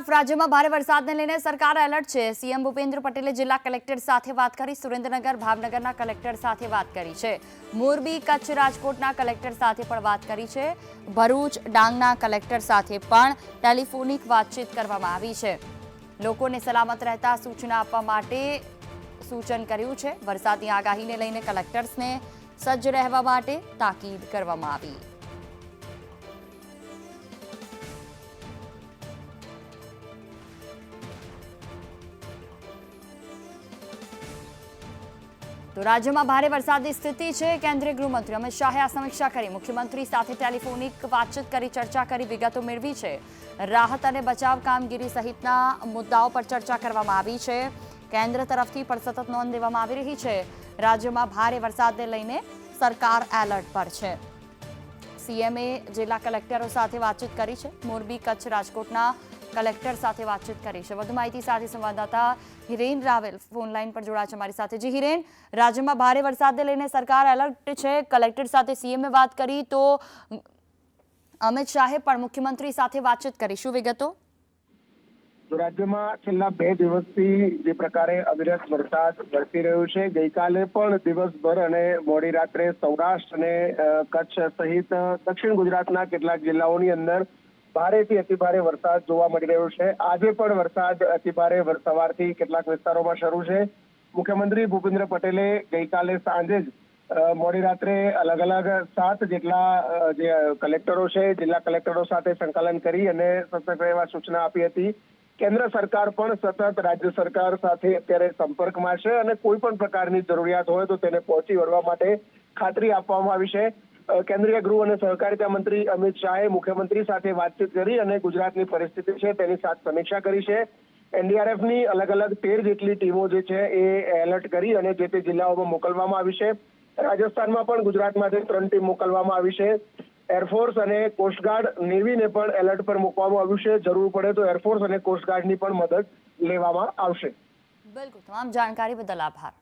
તરફ રાજ્યમાં ભારે વરસાદને લઈને સરકાર એલર્ટ છે। સીએમ ભૂપેન્દ્ર પટેલે જિલ્લા કલેક્ટર સાથે વાત કરી, સુરેન્દ્રનગર ભાવનગરના કલેક્ટર સાથે વાત કરી છે, મોરબી કચ્છ રાજકોટના કલેક્ટર સાથે પણ વાત કરી છે, ભરૂચ ડાંગના કલેક્ટર સાથે પણ ટેલિફોનિક વાતચીત કરવામાં આવી છે। લોકોને સલામત રહેતા સૂચના આપવા માટે સૂચન કર્યું છે। વરસાદની આગાહીને લઈને કલેક્ટર્સને સજ્જ રહેવા માટે તાકીદ કરવામાં આવી। તો રાજ્યમાં ભારે વરસાદની સ્થિતિ છે। કેન્દ્રીય ગૃહમંત્રી અમિત શાહે આ સમીક્ષા કરી, મુખ્યમંત્રી સાથે ટેલિફોનિક વાતચીત કરી ચર્ચા કરી વિગતો મેળવી છે। રાહત અને બચાવ કામગીરી સહિતના મુદ્દાઓ પર ચર્ચા કરવામાં આવી છે। કેન્દ્ર તરફથી પણ સતત નોંધ લેવામાં આવી રહી છે। રાજ્યમાં ભારે વરસાદને લઈને સરકાર એલર્ટ પર છે। સીએમએ જિલ્લા કલેક્ટરો સાથે વાતચીત કરી છે, મોરબી કચ્છ રાજકોટના કલેક્ટર સાથે વાતચીત કરી છે। વધુ માહિતી સાથે સંવાદદાતા હિરેન રાવલ ફોન લાઈન પર જોડાયા છે અમારી સાથે। જી હિરેન, રાજ્યમાં ભારે વરસાદને લઈને સરકાર એલર્ટ છે, કલેક્ટર સાથે સીએમએ વાત કરી તો અમિત શાહે પણ મુખ્યમંત્રી સાથે વાતચીત કરી, શું વિગતો? રાજ્યમાં છેલ્લા 2 દિવસથી જે પ્રકારે અવિરત વરસાદ વરસી રહ્યો છે, ગઈકાલે પણ દિવસભર અને મોડી રાત્રે સૌરાષ્ટ્ર અને કચ્છ સહિત દક્ષિણ ગુજરાતના કેટલાક જિલ્લાઓની અંદર ભારેથી અતિભારે વરસાદ જોવા મળી રહ્યો છે। આજે પણ વરસાદ અતિભારે સવારથી કેટલાક વિસ્તારોમાં શરૂ છે। મુખ્યમંત્રી ભૂપેન્દ્ર પટેલે ગઈકાલે સાંજે જ મોડી રાત્રે અલગ અલગ 7 જેટલા જે કલેક્ટરો છે, જિલ્લા કલેક્ટરો સાથે સંકલન કરી અને સતત એવા સૂચના આપી હતી। કેન્દ્ર સરકાર પણ સતત રાજ્ય સરકાર સાથે અત્યારે સંપર્કમાં છે અને કોઈ પણ પ્રકારની જરૂરિયાત હોય તો તેને પહોંચી વળવા માટે ખાતરી આપવામાં આવી છે। કેન્દ્રીય ગૃહ અને સહકારિતા મંત્રી અમિત શાહે મુખ્યમંત્રી સાથે વાતચીત કરી અને ગુજરાતની પરિસ્થિતિ છે તેની સાથે સમીક્ષા કરી છે। એનડીઆરએફની અલગ અલગ 13 જેટલી ટીમો જે છે એ એલર્ટ કરી અને જે તે જિલ્લાઓમાં મોકલવામાં આવી છે। રાજસ્થાનમાં પણ ગુજરાતમાંથી 3 ટીમ મોકલવામાં આવી છે। એરફોર્સ અને કોસ્ટગાર્ડ નેવીને પણ એલર્ટ પર મૂકવામાં આવ્યું છે। જરૂર પડે તો એરફોર્સ અને કોસ્ટગાર્ડની પણ મદદ લેવામાં આવશે। બિલકુલ, તમામ જાણકારી બદલ આભાર।